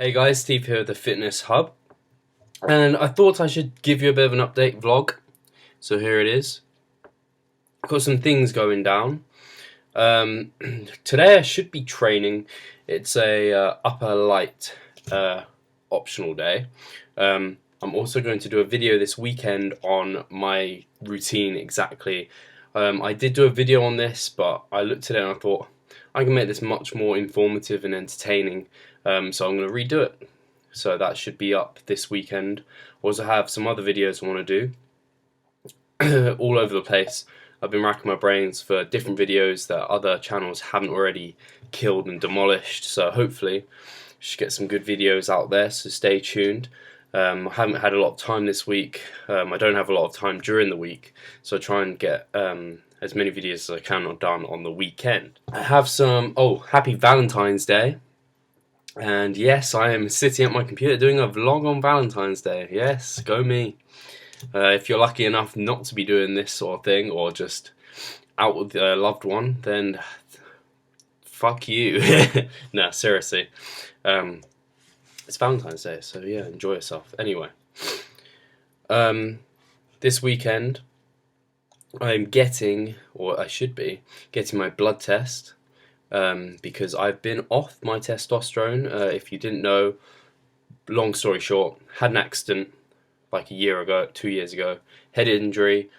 Hey guys, Steve here with the Fitness Hub, and I thought I should give you a bit of an update vlog. So here it is. I've got some things going down. Today I should be training. It's a upper light optional day. I'm also going to do a video this weekend on my routine exactly. I did do a video on this, but I looked at it and I thought I can make this much more informative and entertaining. So I'm going to redo it. So that should be up this weekend. Also have some other videos I want to do all over the place. I've been racking my brains for different videos that other channels haven't already killed and demolished, so hopefully should get some good videos out there, so stay tuned. I haven't had a lot of time this week. I don't have a lot of time during the week, so I try and get as many videos as I can done on the weekend. I have some, happy Valentine's Day. And yes, I am sitting at my computer doing a vlog on Valentine's Day. Yes, go me. If you're lucky enough not to be doing this sort of thing, or just out with a loved one, then fuck you. No, seriously. It's Valentine's Day, so yeah, enjoy yourself. Anyway, this weekend I'm getting, or I should be, getting my blood test. Because I've been off my testosterone. If you didn't know, long story short, had an accident like a year ago, 2 years ago, head injury,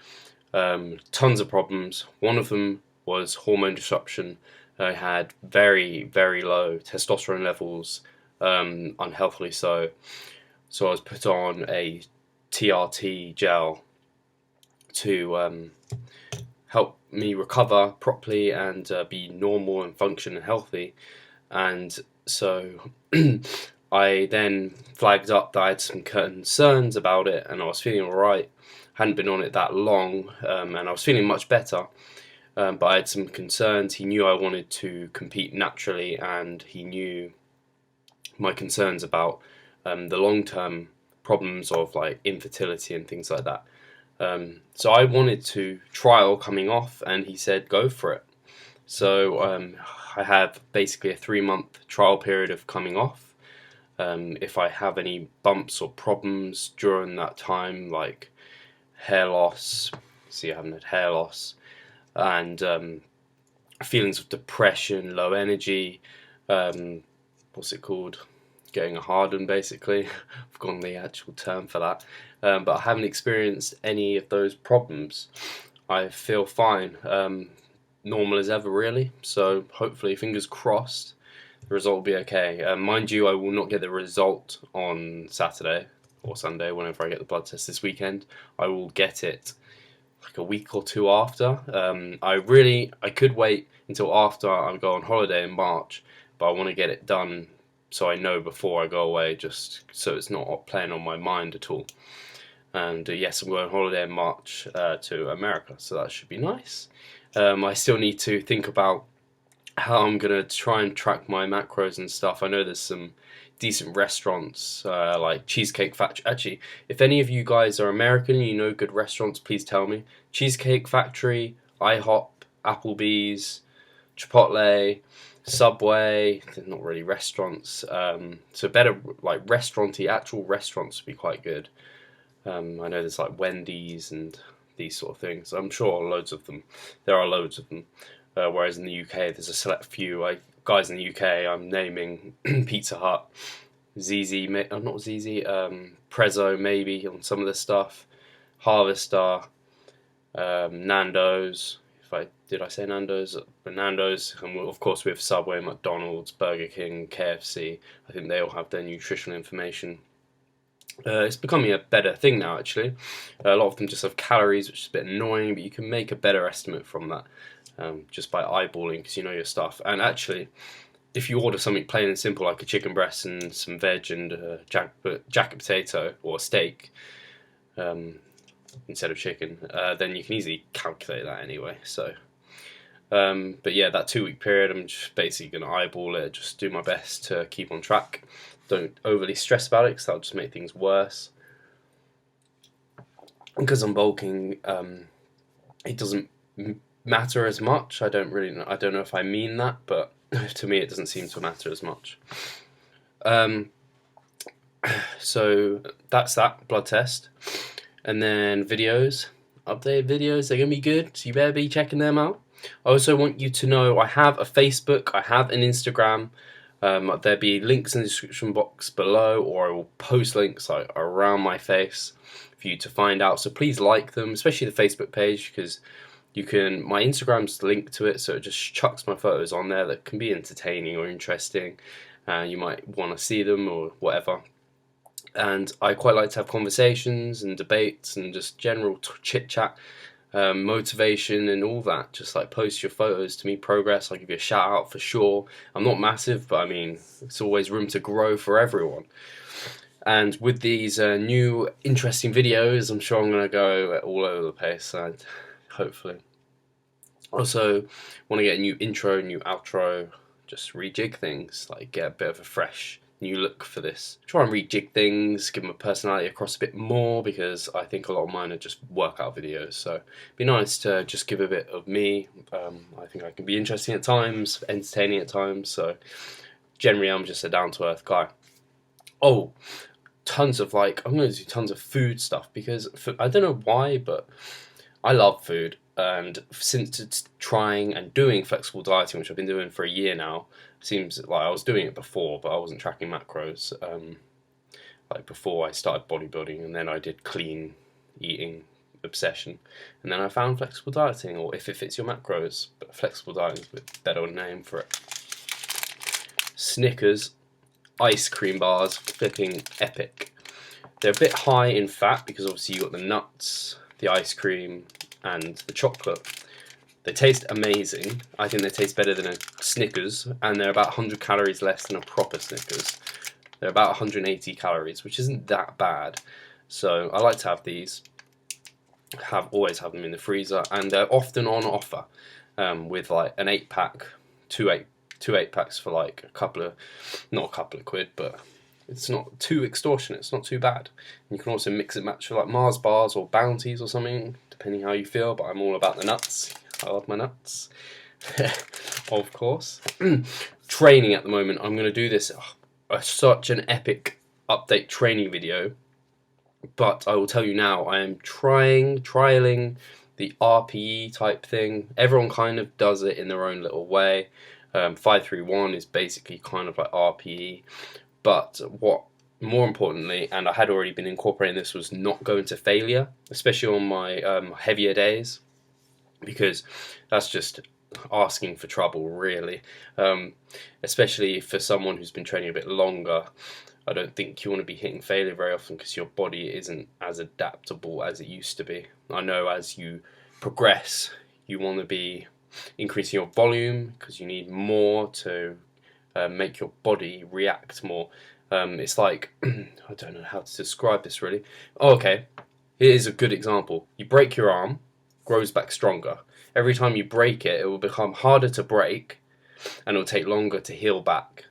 tons of problems. One of them was hormone disruption. I had very, very low testosterone levels, unhealthily so. So I was put on a TRT gel to help me recover properly and be normal and function and healthy. And so I then flagged up that I had some concerns about it, and I was feeling alright. Hadn't been on it that long, and I was feeling much better, but I had some concerns. He knew I wanted to compete naturally, and he knew my concerns about the long-term problems of like infertility and things like that. So I wanted to trial coming off, and he said go for it. So I have basically a 3-month trial period of coming off. If I have any bumps or problems during that time, like hair loss, see I haven't had hair loss, and feelings of depression, low energy, what's it called? Getting a harden, basically. I've forgotten the actual term for that. But I haven't experienced any of those problems. I feel fine, normal as ever, really. So hopefully, fingers crossed, the result will be okay. Mind you, I will not get the result on Saturday or Sunday, whenever I get the blood test this weekend. I will get it like a week or two after. I could wait until after I go on holiday in March, but I want to get it done so I know before I go away, just so it's not playing on my mind at all. And yes, I'm going on holiday in March to America, so that should be nice. I still need to think about how I'm going to try and track my macros and stuff. I know there's some decent restaurants like Cheesecake Factory. Actually, if any of you guys are American and you know good restaurants, please tell me. Cheesecake Factory, IHOP, Applebee's, Chipotle, Subway. They're not really restaurants, so better like actual restaurants would be quite good. I know there's like Wendy's and these sort of things. I'm sure there are loads of them. Whereas in the UK, there's a select few. Guys in the UK, I'm naming Pizza Hut, not ZZ, Prezzo maybe on some of this stuff, Harvester, Nando's. Did I say Nando's? Nando's, and of course we have Subway, McDonald's, Burger King, KFC. I think they all have their nutritional information. It's becoming a better thing now, actually. A lot of them just have calories, which is a bit annoying, but you can make a better estimate from that just by eyeballing, because you know your stuff. And actually, if you order something plain and simple like a chicken breast and some veg and jacket potato or a steak, instead of chicken, then you can easily calculate that anyway. So, but yeah, that 2-week period, I'm just basically going to eyeball it, just do my best to keep on track. Don't overly stress about it, because that'll just make things worse. Because I'm bulking, it doesn't matter as much. I don't know if I mean that, but to me it doesn't seem to matter as much. So that's that blood test, and then videos, updated videos. They're gonna be good, so you better be checking them out. I also want you to know I have a Facebook, I have an Instagram. There'll be links in the description box below, or I will post links like around my face for you to find out. So please like them, especially the Facebook page, because you can. My Instagram's linked to it, so it just chucks my photos on there that can be entertaining or interesting. You might want to see them or whatever. And I quite like to have conversations and debates and just general chit chat, motivation and all that. Just like post your photos to me, progress. I'll give you a shout out for sure. I'm not massive, but I mean, it's always room to grow for everyone. And with these new interesting videos, I'm sure I'm going to go all over the place, and hopefully. Also, want to get a new intro, new outro, just rejig things, like get a bit of a fresh new look for this. Try and rejig things, give them a personality across a bit more, because I think a lot of mine are just workout videos, so it'd be nice to just give a bit of me. I think I can be interesting at times, entertaining at times, so generally I'm just a down-to-earth guy. Oh, tons of I'm going to do tons of food stuff, because I don't know why, but I love food, and since it's trying and doing flexible dieting, which I've been doing for a year now, seems like I was doing it before, but I wasn't tracking macros. Like before I started bodybuilding, and then I did clean eating obsession, and then I found flexible dieting, or if it fits your macros, but flexible dieting is a bit better name for it. Snickers ice cream bars, flipping epic. They're a bit high in fat because obviously you got the nuts, the ice cream, and the chocolate. They taste amazing. I think they taste better than a Snickers, and they're about 100 calories less than a proper Snickers. They're about 180 calories, which isn't that bad. So I like to have these. Always have them in the freezer, and they're often on offer with like an 8-pack, two 8-packs for like not a couple of quid, but it's not too extortionate. It's not too bad. And you can also mix and match with like Mars bars or Bounties or something, depending how you feel. But I'm all about the nuts. I love my nuts, of course. Training at the moment. I'm going to do this. Such an epic update training video. But I will tell you now, I am trialing the RPE type thing. Everyone kind of does it in their own little way. 531 is basically kind of like RPE. But what more importantly, and I had already been incorporating this, was not going to failure, especially on my heavier days, because that's just asking for trouble, really. Especially for someone who's been training a bit longer. I don't think you want to be hitting failure very often, because your body isn't as adaptable as it used to be. I know as you progress, you want to be increasing your volume, because you need more to make your body react more. It's like, I don't know how to describe this really. Oh, okay, here's a good example. You break your arm, grows back stronger. Every time you break it, it will become harder to break, and it will take longer to heal back.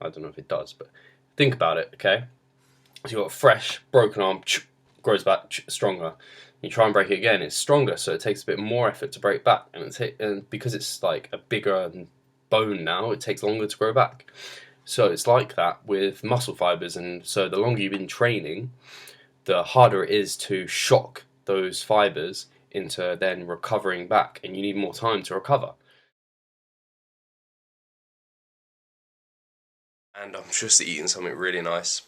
I don't know if it does, but think about it, okay? So you've got a fresh, broken arm, grows back stronger. You try and break it again, it's stronger, so it takes a bit more effort to break back. And because it's like a bigger bone now, it takes longer to grow back. So it's like that with muscle fibers, and so the longer you've been training, the harder it is to shock those fibers into then recovering back, and you need more time to recover. And I'm just eating something really nice.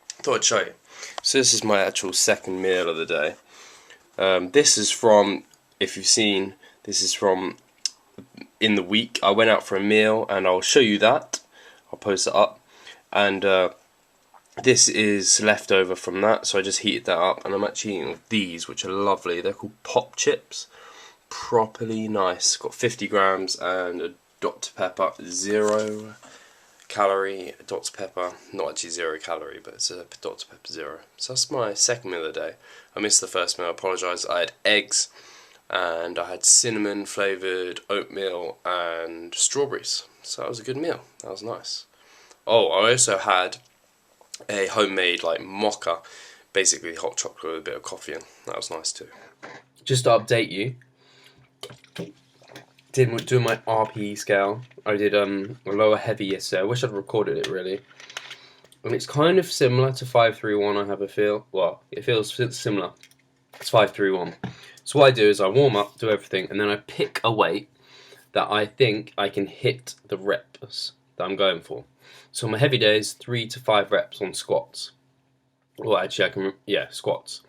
Thought I'd show you. So this is my actual second meal of the day. This is from, if you've seen, this is from in the week. I went out for a meal, and I'll show you that. I'll post it up. And this is leftover from that, so I just heated that up, and I'm actually eating these, which are lovely. They're called pop chips. Properly nice. Got 50 grams and a Dr. Pepper, 0 calorie Dr. Pepper. Not actually 0 calorie, but it's a Dr. Pepper 0. So that's my second meal of the day. I missed the first meal, I apologise. I had eggs, and I had cinnamon flavoured oatmeal and strawberries. So that was a good meal. That was nice. Oh, I also had a homemade like mocha, basically hot chocolate with a bit of coffee in. That was nice too. Just to update you, didn't do my RPE scale. I did a lower heavy yesterday. I wish I'd recorded it really. and it's kind of similar to 5-3-1. I have a feel. Well, it feels similar. It's 5-3-1. So what I do is I warm up, do everything, and then I pick a weight that I think I can hit the reps that I'm going for. So my heavy days, 3 to 5 reps on squats. Well, actually, I can, yeah, squats.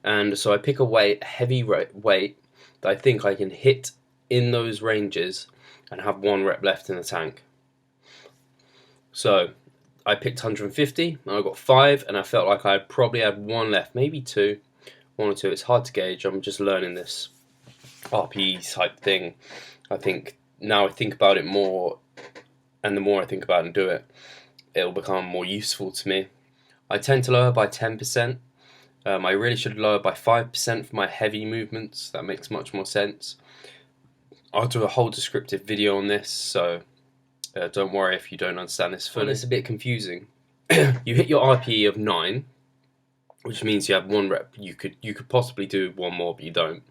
And so I pick a heavy weight that I think I can hit in those ranges and have 1 rep left in the tank. So I picked 150, and I got 5, and I felt like I probably had 1 left, maybe 2, 1 or 2. It's hard to gauge. I'm just learning this RPE type thing. I think now I think about it more, and the more I think about it and do it, it'll become more useful to me. I tend to lower by 10%. I really should lower by 5% for my heavy movements. That makes much more sense. I'll do a whole descriptive video on this, so don't worry if you don't understand this fully. It's a bit confusing. You hit your RPE of 9, which means you have 1 rep. You could possibly do 1 more, but you don't.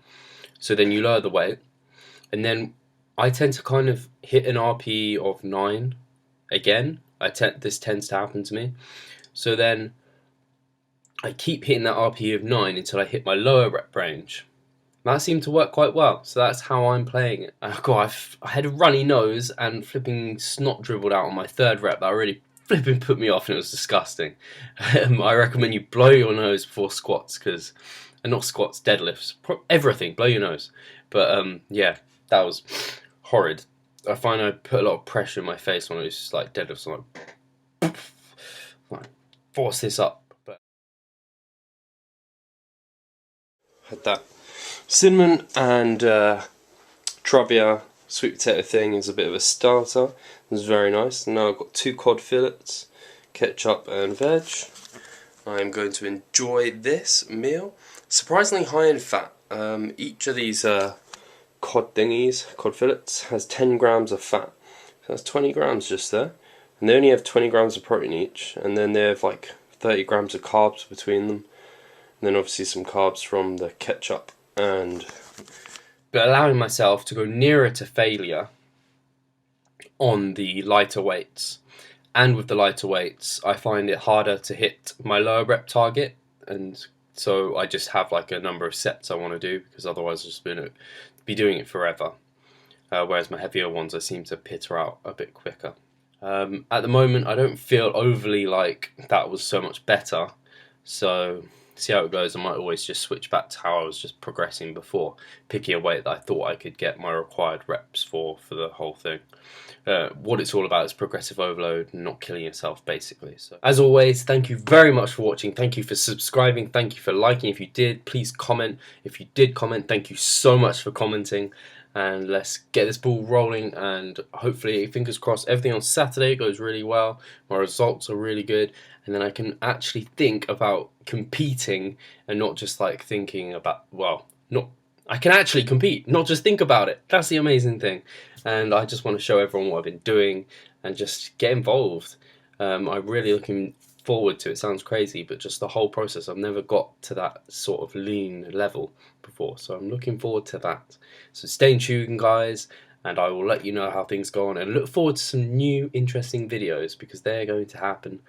So then you lower the weight, and then I tend to kind of hit an RPE of 9 again. This tends to happen to me. So then I keep hitting that RPE of 9 until I hit my lower rep range. That seemed to work quite well, so that's how I'm playing it. God, I had a runny nose and flipping snot dribbled out on my 3rd rep. That really flipping put me off, and it was disgusting. I recommend you blow your nose before squats, not squats, deadlifts, everything, blow your nose. But yeah, that was horrid. I find I put a lot of pressure in my face when I was like deadlifts. I'm like, force this up. But had that cinnamon and Trubia sweet potato thing is a bit of a starter. It was very nice. Now I've got 2 cod fillets, ketchup and veg. I'm going to enjoy this meal. Surprisingly high in fat. Each of these cod fillets, has 10 grams of fat. So that's 20 grams just there. And they only have 20 grams of protein each. And then they have like 30 grams of carbs between them. And then obviously some carbs from the ketchup. But allowing myself to go nearer to failure on the lighter weights. And with the lighter weights, I find it harder to hit my lower rep target, and so I just have like a number of sets I want to do, because otherwise I'll just be doing it forever. Whereas my heavier ones, I seem to peter out a bit quicker. At the moment, I don't feel overly like that was so much better, so see how it goes. I might always just switch back to how I was just progressing before, picking a weight that I thought I could get my required reps for the whole thing. What it's all about is progressive overload, not killing yourself, basically. So, as always, thank you very much for watching. Thank you for subscribing. Thank you for liking. If you did, please comment. If you did comment, thank you so much for commenting. And let's get this ball rolling, and hopefully, fingers crossed, everything on Saturday goes really well. My results are really good, and then I can actually think about competing and not just like thinking about, I can actually compete, not just think about it. That's the amazing thing. And I just want to show everyone what I've been doing and just get involved. I'm really looking forward to it. Sounds crazy, but just the whole process. I've never got to that sort of lean level before, so I'm looking forward to that. So stay tuned, guys, and I will let you know how things go on, and look forward to some new interesting videos, because they're going to happen.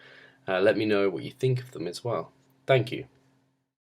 Let me know what you think of them as well. Thank you.